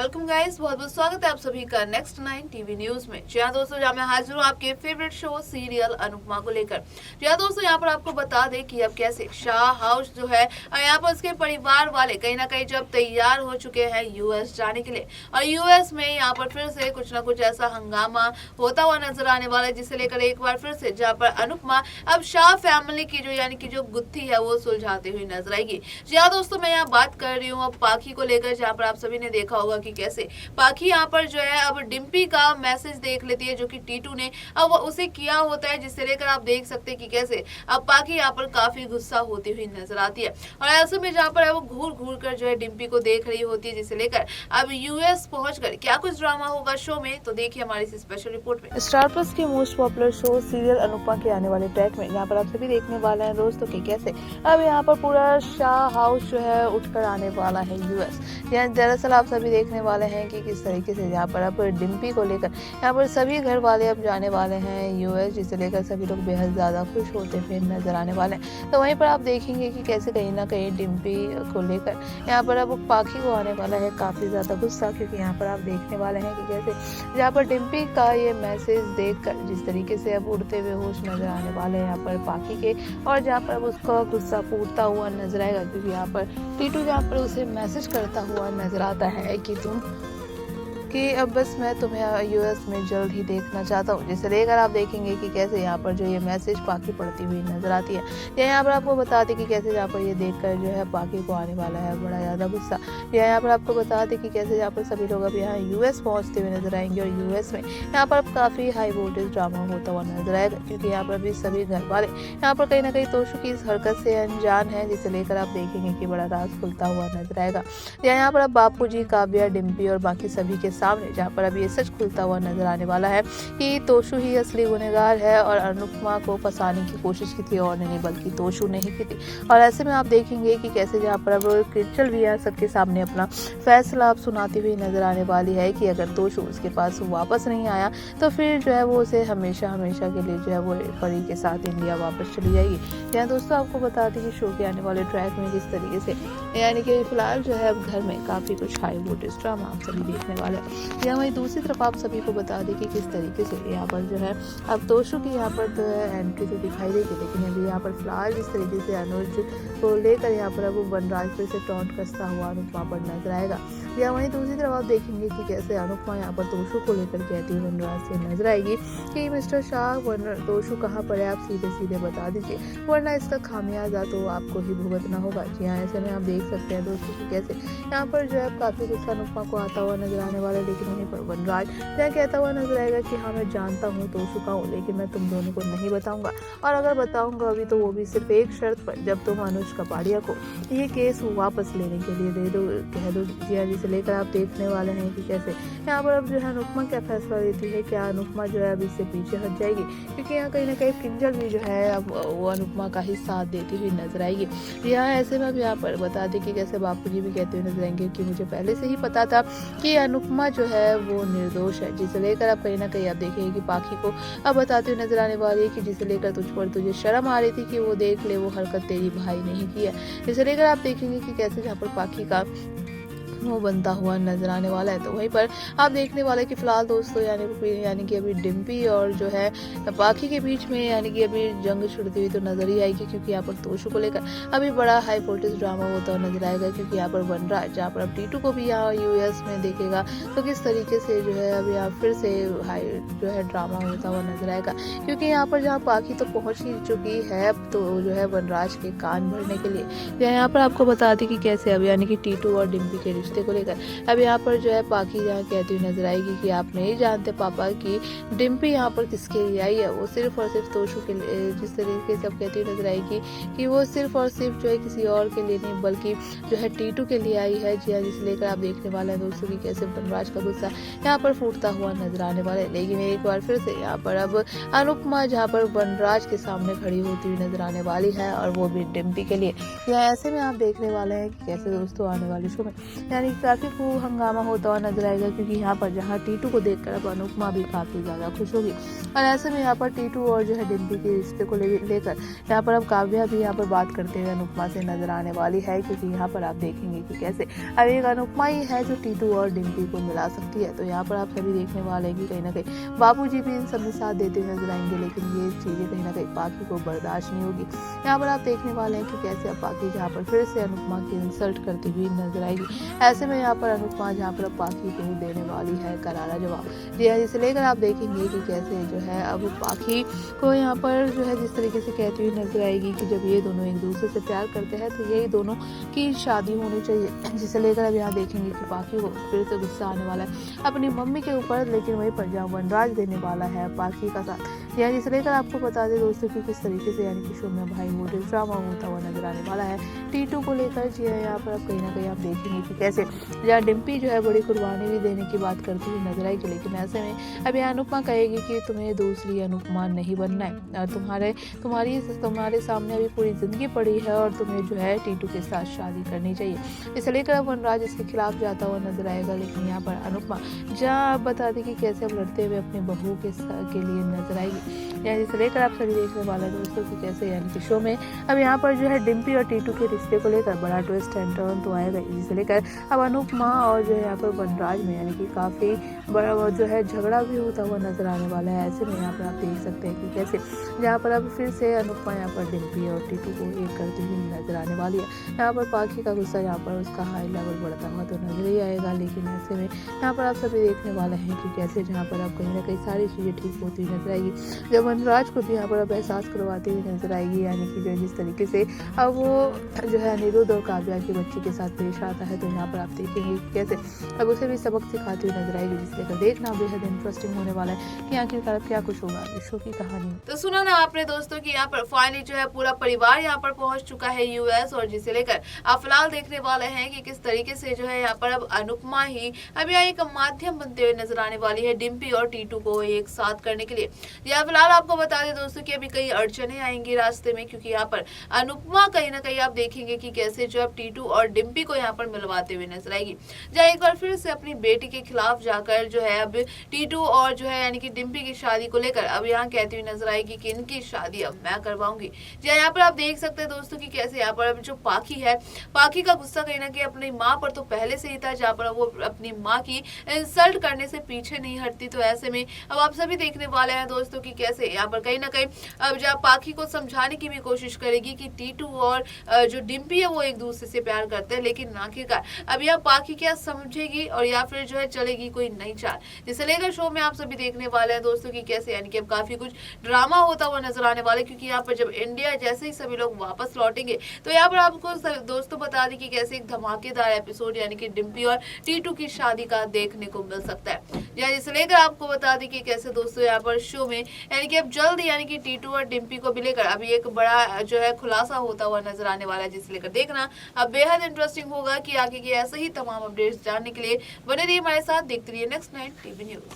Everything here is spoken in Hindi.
वेलकम गाइस, बहुत बहुत स्वागत है आप सभी का नेक्स्ट 9 टीवी न्यूज में। जी हाँ दोस्तों, जहाँ मैं हाजिर हूँ आपके फेवरेट शो सीरियल अनुपमा को लेकर। जी हाँ दोस्तों, यहाँ पर आपको बता दें कि अब कैसे शाह हाउस जो है यहाँ पर उसके परिवार वाले कहीं ना कहीं जब तैयार हो चुके हैं यूएस जाने के लिए, और यूएस में यहाँ पर फिर से कुछ ना कुछ ऐसा हंगामा होता हुआ नजर आने वाला है, जिसे लेकर एक बार फिर से जहाँ पर अनुपमा अब शाह फैमिली की जो यानी कि जो गुत्थी है वो सुलझाती हुई नजर आएगी। जी हाँ दोस्तों, मैं यहाँ बात कर रही हूँ अब पाखी को लेकर, जहाँ पर आप सभी ने देखा होगा कि कैसे पाखी यहाँ पर जो है अब डिम्पी का मैसेज देख लेती है जो कि टीटू ने अब उसे किया होता है, जिससे लेकर आप देख सकते हैं कि कैसे अब पाखी यहाँ पर काफी गुस्सा होती हुई नजर आती है। और ऐसे में जहाँ पर है वो घूर घूर कर जो है डिम्पी को देख रही होती है, जिसे लेकर अब यूएस पहुंचकर क्या कुछ ड्रामा होगा शो में, तो देखिए हमारी इस स्पेशल रिपोर्ट में। स्टार प्लस के most popular show serial Anupama के आने वाले ट्रैक में यहाँ पर आप सभी देखने वाले हैं दोस्तों कि कैसे अब यहाँ पर पूरा शाह हाउस जो है उठकर आने वाला है यूएस। यहाँ दरअसल आप सभी देखने वाले हैं कि किस तरीके से यहाँ पर अब डिम्पी को लेकर यहाँ पर सभी घर वाले अब जाने वाले हैं यूएस, जिसे लेकर सभी लोग बेहद ज़्यादा खुश होते हुए नजर आने वाले हैं। तो वहीं पर आप देखेंगे कि कैसे कहीं ना कहीं डिम्पी को लेकर यहाँ पर अब पाखी को आने वाला है काफ़ी ज़्यादा गुस्सा, क्योंकि यहाँ पर आप देखने वाले हैं कि कैसे जहाँ पर डिम्पी का ये मैसेज देखकर जिस तरीके से अब उड़ते हुए होश नजर आने वाले हैं यहाँ पर पाखी के, और जहाँ पर अब उसका गुस्सा फूटता हुआ नजर आएगा, क्योंकि यहाँ पर टीटू जहाँ पर उसे मैसेज करता हुआ नजर आता है कि अब बस मैं तुम्हें यूएस में जल्द ही देखना चाहता हूँ, जिसे लेकर आप देखेंगे कि कैसे यहाँ पर जो ये मैसेज पाखी पढ़ती हुई नजर आती है। यहाँ पर आपको बता दें कि कैसे यहाँ पर ये देखकर जो है पाखी को आने वाला है बड़ा ज़्यादा गुस्सा। यहाँ पर आपको बता दें कि कैसे यहाँ पर सभी लोग अब यहाँ यूएस पहुँचते हुए नजर आएंगे, और यूएस में यहाँ पर अब काफ़ी हाई वोल्टेज ड्रामा होता हुआ नजर आएगा, क्योंकि यहाँ पर भी सभी घर वाले यहाँ पर कहीं ना कहीं तोशु की इस हरकत से अनजान है, जिसे लेकर आप देखेंगे कि बड़ा राज खुलता हुआ नजर आएगा। यहाँ पर अब बापू जी, काव्या, डिम्पी और बाकी सभी के सामने जहाँ पर अब ये सच खुलता हुआ नजर आने वाला है कि तोशु ही असली गुनहगार है और अनुपमा को फंसाने की कोशिश की थी, और नहीं बल्कि तोशु ने ही की थी। और ऐसे में आप देखेंगे कि कैसे जहाँ पर अब क्रिस्टल भी यहाँ सबके सामने अपना फैसला आप सुनाती हुई नजर आने वाली है कि अगर तोशु उसके पास वापस नहीं आया तो फिर जो है वो उसे हमेशा हमेशा के लिए जो है वो परी के साथ इंडिया वापस चली जाएगी। यहाँ दोस्तों आपको बता दें कि शो के आने वाले ट्रैक में किस तरीके से यानी कि फिलहाल जो है अब घर में काफ़ी कुछ हाई वोल्टेज ड्रामा आप सभी देखने वाले हैं। यहाँ वहीं दूसरी तरफ आप सभी को बता दें कि किस तरीके से यहाँ पर जो है अब तोशु की यहाँ पर तो एंट्री तो दिखाई देगी, लेकिन अभी यहाँ पर फिलहाल जिस तरीके से अनुज को लेकर यहाँ पर अब वनराज फिर से टॉन्ट कसता हुआ अनुपमा पर नजर आएगा। या वहीं दूसरी तरफ आप देखेंगे कि कैसे अनुपमा यहाँ पर तोशु को लेकर कहती हुई वनराज से नजर आएगी कि मिस्टर शाह तोशु कहाँ पर है, आप सीधे सीधे बता दीजिए, वरना इसका खामियाजा तो आपको ही भुगतना होगा। जी हाँ, ऐसे में आप देख सकते हैं दोस्तों कि कैसे यहाँ पर जो है काफ़ी गुस्सा अनुपमा को आता हुआ नजर आने वाला है, लेकिन वहीं पर वनराज यहाँ कहता हुआ नजर आएगा कि हाँ मैं जानता हूँ तोशु का हूँ, लेकिन मैं तुम दोनों को नहीं बताऊंगा, और अगर बताऊंगा अभी तो वो भी सिर्फ एक शर्त पर, जब तुम अनुज कपाड़िया को ये केस वापस लेने के लिए दे दो, कह दो। जी हाँ, जिसे लेकर आप देखने वाले हैं कि कैसे यहाँ पर अब जो है अनुपमा क्या फैसला लेती है। क्या अनुपमा जो है अब इससे पीछे हट जाएगी, क्योंकि यहाँ कहीं ना कहीं किंजल भी जो है अब वो अनुपमा का ही साथ देती हुई नजर आएगी। यहाँ ऐसे में अब यहाँ पर बता दें कि कैसे बापूजी भी कहते हुए नजर आएंगे कि मुझे पहले से ही पता था कि अनुपमा जो है वो निर्दोष है, जिसे लेकर आप कहीं ना कहीं आप देखेंगे कि पाखी को अब बताते हुए नजर आने वाली है कि जिसे लेकर तुझ पर तुझे शर्म आ रही थी कि वो देख ले वो हरकत तेरी भाई नहीं की है। जिसे लेकर आप देखेंगे कि कैसे जहाँ पर पाखी का मुंह बनता हुआ नजर आने वाला है। तो वहीं पर आप देखने वाले कि फिलहाल दोस्तों यानी कि अभी डिम्पी और जो है पाखी के बीच में यानी कि अभी जंग छिड़ती हुई तो नजर ही आएगी, क्योंकि यहाँ पर तोशु को लेकर अभी बड़ा हाई वोल्टेज ड्रामा होता हुआ नजर आएगा, क्योंकि यहाँ पर वनराज जहाँ पर अब टीटू को भी यहाँ यूएस में देखेगा तो किस तरीके से जो है अब यहाँ फिर से हाई जो है ड्रामा होता हुआ नजर आएगा, क्योंकि यहाँ पर जहाँ पाखी तो पहुंच ही चुकी है तो जो है वनराज के कान भरने के लिए। यहाँ पर आपको बता दें कि कैसे अब यानी कि टीटू और डिम्पी के रिश्ते को लेकर अब यहाँ पर जो है पाखी यहाँ कहती हुई नजर आएगी कि आप नहीं जानते पापा कि डिम्पी यहाँ पर किसके लिए आई है, वो सिर्फ और सिर्फ तोशु के लिए। जिस तरीके से अब कहती हुई नजर आएगी कि वो सिर्फ और सिर्फ जो है किसी और के लिए नहीं बल्कि जो है टीटू के लिए आई है। जी हाँ, जिसे लेकर आप देखने वाले हैं दोस्तों की कैसे वनराज का गुस्सा यहाँ पर फूटता हुआ नजर आने वाला है। लेकिन एक बार फिर से यहाँ पर अब अनुपमा जहाँ पर वनराज के सामने खड़ी होती हुई नजर आने वाली है, और वो भी डिम्पी के लिए। या ऐसे में आप देखने वाले हैं कि कैसे दोस्तों आने वाले शो में यानी यानी काफ़ी खूब हंगामा होता हुआ नजर आएगा, क्योंकि यहाँ पर जहाँ टीटू को देखकर अब अनुपमा भी काफ़ी ज़्यादा खुश होगी। और ऐसे में यहाँ पर टीटू और जो है डिम्पी के रिश्ते को लेकर यहाँ पर अब काव्या भी यहाँ पर बात करते हुए अनुपमा से नजर आने वाली है, क्योंकि यहाँ पर आप देखेंगे कि कैसे अब एक अनुपमा ही है जो टीटू और डिम्पी को मिला सकती है। तो यहाँ पर आप सभी देखने वाले हैं कि कहीं ना कहीं बाबूजी भी इन सब में साथ देते हुए नजर आएंगे, लेकिन ये चीज़ें कहीं ना कहीं पाखी को बर्दाश्त नहीं होगी। यहाँ पर आप देखने वाले हैं कि कैसे अब पाखी जहाँ पर फिर से अनुपमा की इंसल्ट करती हुई नजर आएगी। ऐसे में यहाँ पर अनुपमा जहाँ पर अब पाखी को देने वाली है करारा जवाब। जी हाँ, जिसे लेकर आप देखेंगे कि कैसे जो है अब पाखी को यहाँ पर जो है जिस तरीके से कहती हुई नजर आएगी कि जब ये दोनों एक दूसरे से प्यार करते हैं तो यही दोनों की शादी होनी चाहिए। जिसे लेकर अब यहाँ देखेंगे कि पाखी को फिर से गुस्सा आने वाला है अपनी मम्मी के ऊपर, लेकिन वहीं पर जहाँ वनराज देने वाला है पाखी का साथ। यानी जिसे लेकर आपको बता दें दोस्तों कि किस तरीके से यानी कि शो में भाई वो ड्रामा होता हुआ नजर आने वाला है टीटू को लेकर। जी हाँ, यहाँ पर अब कहीं ना कहीं आप देखेंगे कि कैसे जहाँ डिम्पी जो है बड़ी कुर्बानी भी देने की बात करती हुई नजर आएगी, लेकिन ऐसे में अब यहाँ अनुपमा कहेगी कि तुम्हें दूसरी अनुपमा नहीं बनना है और तुम्हारे सामने अभी पूरी जिंदगी पड़ी है और तुम्हें जो है टीटू के साथ शादी करनी चाहिए। इसे लेकर अब वनराज इसके खिलाफ जाता हुआ नजर आएगा, लेकिन यहाँ पर अनुपमा जहाँ आप बता दें कि कैसे अब लड़ते हुए अपनी बहू के लिए नजर आएगी। यानी इसे लेकर आप सभी देखने वाले दोस्तों कि कैसे यानी कि शो में अब यहाँ पर जो है डिम्पी और टीटू के रिश्ते को लेकर बड़ा ट्विस्ट एंड टर्न तो आएगा, जिसे लेकर अब अनुपमा और जो है यहाँ पर वनराज में यानी कि काफ़ी बड़ा जो है झगड़ा भी होता हुआ नजर आने वाला है। ऐसे में यहाँ पर आप देख सकते हैं कि कैसे जहाँ पर अब फिर से अनुपमा यहाँ पर डिम्पी और टीटू को एक करती हुई नजर आने वाली है। यहाँ पर पाखी का गुस्सा यहाँ पर उसका हाई लेवल बढ़ता हुआ तो नजर ही आएगा, लेकिन ऐसे में यहाँ पर आप सभी देखने वाले हैं कि कैसे जहाँ पर अब कहीं ना कहीं सारी चीज़ें ठीक होती हुई नजर आएगी। जब वनराज को भी यहाँ पर अब एहसास करवाती हुई नजर आएगी, यानी कि जो जिस तरीके से अब वो जो है अनिरुद्ध और काव्या की बच्ची के साथ पेश आता है, तो यहाँ पर आप देखेंगे कि कैसे अब उसे भी सबक सिखाती हुई नजर आएगी, जिससे लेकर देखना बेहद इंटरेस्टिंग होने वाला है कि आखिरकार क्या कुछ होगा इस शो की कहानी। तो सुना ना आपने दोस्तों कि यहाँ पर फाइनली जो है पूरा परिवार यहाँ पर पहुंच चुका है यूएस, और जिसे लेकर आप फिलहाल देखने वाले हैं कि किस तरीके से जो है यहाँ पर अब अनुपमा ही अब यहाँ एक माध्यम बनते हुए नजर आने वाली है डिम्पी और टीटू को एक साथ करने के लिए। यहाँ फिलहाल आपको बता दें दोस्तों कि अभी कई अड़चने आएंगी रास्ते में, क्योंकि यहाँ पर अनुपमा कहीं ना कहीं आप देखेंगे कि कैसे जो अब टीटू और डिम्पी को यहाँ पर मिलवाते हुए नजर आएगी। जहाँ एक बार फिर से अपनी बेटी के खिलाफ जाकर जो है अब टीटू और जो है यानी कि डिम्पी की शादी को लेकर अब यहाँ कहती हुई नजर आएगी कि इनकी शादी अब मैं करवाऊंगी। जी यहाँ पर आप देख सकते हैं दोस्तों कि कैसे यहाँ पर अब जो पाखी है, पाखी का गुस्सा कहीं ना कहीं अपनी माँ पर तो पहले से ही था, जहाँ पर वो अपनी माँ की इंसल्ट करने से पीछे नहीं हटती। तो ऐसे में अब आप सभी देखने वाले हैं दोस्तों कि कैसे यहाँ पर कहीं ना कहीं अब जहाँ पाखी को समझाने की भी कोशिश करेगी कि टीटू और जो डिम्पी है वो एक दूसरे से प्यार करते हैं, लेकिन आखिरकार अब यहाँ पाखी क्या समझेगी और या फिर जो है चलेगी कोई नई चाल। जिसे लेकर शो में आप सभी देखने वाले हैं दोस्तों कि कैसे यानी कि अब काफी कुछ ड्रामा होता हुआ नजर आने वाला है, क्योंकि यहाँ पर जब इंडिया जैसे ही सभी लोग वापस लौटेंगे तो यहाँ पर आपको दोस्तों बता दें कि कैसे एक धमाकेदार एपिसोड यानी कि डिम्पी और टीटू की शादी का देखने को मिल सकता है। जिसे लेकर आपको बता दें कि कैसे दोस्तों यहाँ पर शो में यानी कि अब जल्द यानी कि टीटू और डिम्पी को भी लेकर अभी एक बड़ा जो है खुलासा होता हुआ नजर आने वाला है, जिसे लेकर देखना अब बेहद इंटरेस्टिंग होगा कि आगे की ऐसे ही तमाम अपडेट्स जानने के लिए बने रहिए हमारे साथ, देखते रहिए नेक्स्ट 9 टीवी न्यूज।